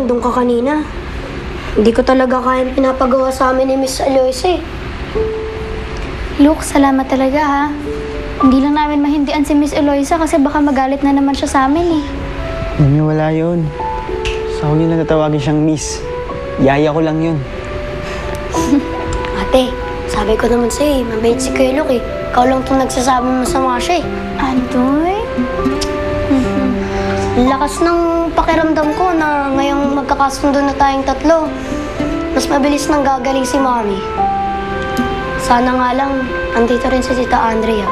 nandun ka kanina. Hindi ko talaga kayang pinapagawa sa amin ni Miss Aloysia eh. Luke, salamat talaga ha. Hindi lang namin mahindian si Miss Eloisa kasi baka magalit na naman siya sa amin eh. Mami, wala yun. Sa huwag nila natawagin siyang miss. Yaya ko lang yun. Ate, sabi ko naman sa'yo eh, mabait si Kuya Luke eh. Ikaw lang itong nagsasabing masama siya eh. Andoy? Lakas ng pakiramdam ko na ngayong magkakasundo na tayong tatlo, mas mabilis nang gagaling si Mami. Sana nga lang, andito rin si Tita Andrea.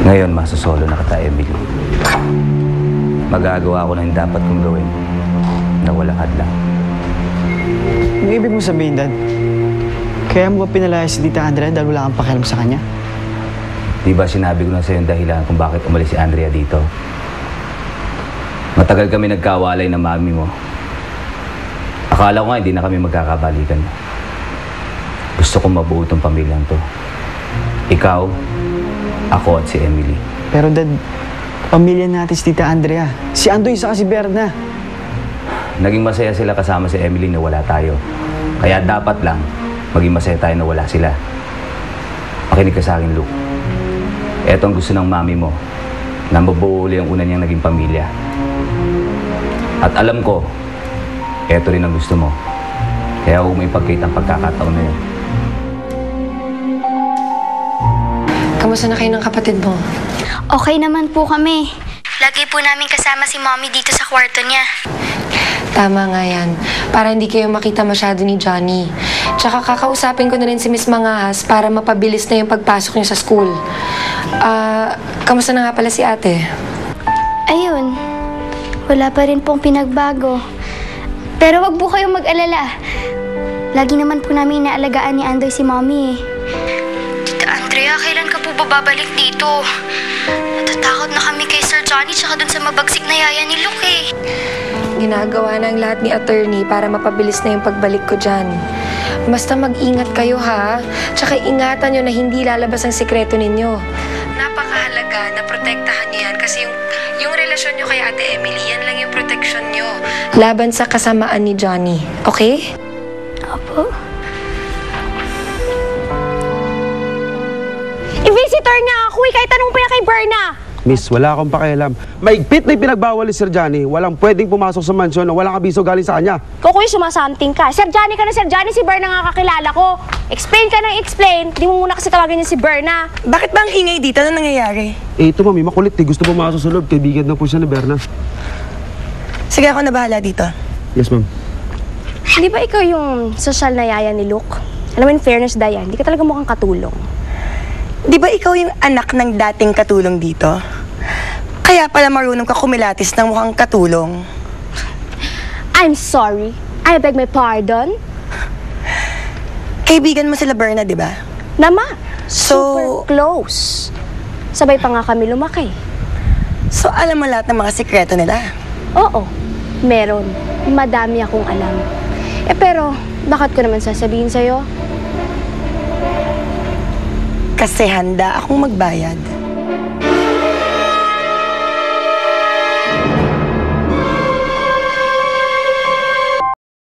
Ngayon, masosolo na kita, Emily. Magagawa ko na yung dapat kong gawin na walang hadlang. Ang ibig mo sabihin, Dad, kaya mo ba pinalaya si Tita Andrea dahil wala kang pakialam sa kanya? Di ba sinabi ko na sa'yo yung dahilan kung bakit umalis si Andrea dito? Matagal kami nagkawalay ng mami mo. Akala ko nga hindi na kami magkakabalikan. Gusto kong mabuo tong pamilyang to. Ikaw, ako at si Emily. Pero Dad, pamilya natin si Tita Andrea. Si Andoy sa si Berna. Naging masaya sila kasama si Emily na wala tayo. Kaya dapat lang maging masaya tayo na wala sila. Makinig ka sa akin, Luke. Eto ang gusto ng mami mo, na mabuo uli ang una niyang naging pamilya. At alam ko, eto rin ang gusto mo. Kaya huwag mo ipagkita ang pagkakataon na yun. Kamusta na kayo ng kapatid mo? Okay naman po kami. Lagi po namin kasama si Mommy dito sa kwarto niya. Tama nga yan. Para hindi kayo makita masyado ni Johnny. Tsaka kakausapin ko na rin si Miss Mangahas para mapabilis na yung pagpasok niyo sa school. Kamusta na nga pala si ate? Ayun, wala pa rin pong pinagbago. Pero wag po kayong mag-alala. Lagi naman po namin inaalagaan ni Andoy si Mommy eh. Tita Andrea, kailan ka po babalik dito? Natatakot na kami kay Sir Johnny tsaka dun sa mabagsik na yaya ni Luke eh. Ginagawa na ang lahat ni attorney para mapabilis na yung pagbalik ko dyan. Basta mag-ingat kayo ha. Tsaka ingatan nyo na hindi lalabas ang sikreto ninyo. Napakahalaga na protektahan nyo yan kasi yung relasyon nyo kay Ate Emily, yan lang yung protection nyo. Laban sa kasamaan ni Johnny. Okay? Opo. I-visitor nga ako eh, kahit tanong pa yan kay Berna. Miss, wala akong pakialam. Maigpit na yung pinagbawal ni Sir Johnny. Walang pwedeng pumasok sa mansyon na walang abiso galing sa kanya. Kukuy, sumasamting ka. Sir Johnny ka na, Sir Johnny, si Berna nga kakilala ko. Explain ka ng explain. Di mo muna kasi tawagin niya si Berna. Bakit ba ang ingay dito? Ano nangyayari? Eh, ito mami, makulit eh. Gusto pumasok sa loob. Kaibigan na po siya ni Berna. Sige, ako na bahala dito. Yes, ma'am. Di ba ikaw yung social na yaya ni Luke? Alam mo, in fairness, Dayan, di ka talaga mukhang katulong. Di ba ikaw yung anak ng dating katulong dito? Kaya pala marunong ka kumilatis ng mukhang katulong. I'm sorry. I beg my pardon. Kaibigan mo sila Berna, di ba? Nama, So- super close. Sabay pa nga kami lumaki. So, alam mo lahat ng mga sikreto nila. Oo, meron. Madami akong alam. Pero, bakit ko naman sasabihin sa'yo? Kasi handa akong magbayad.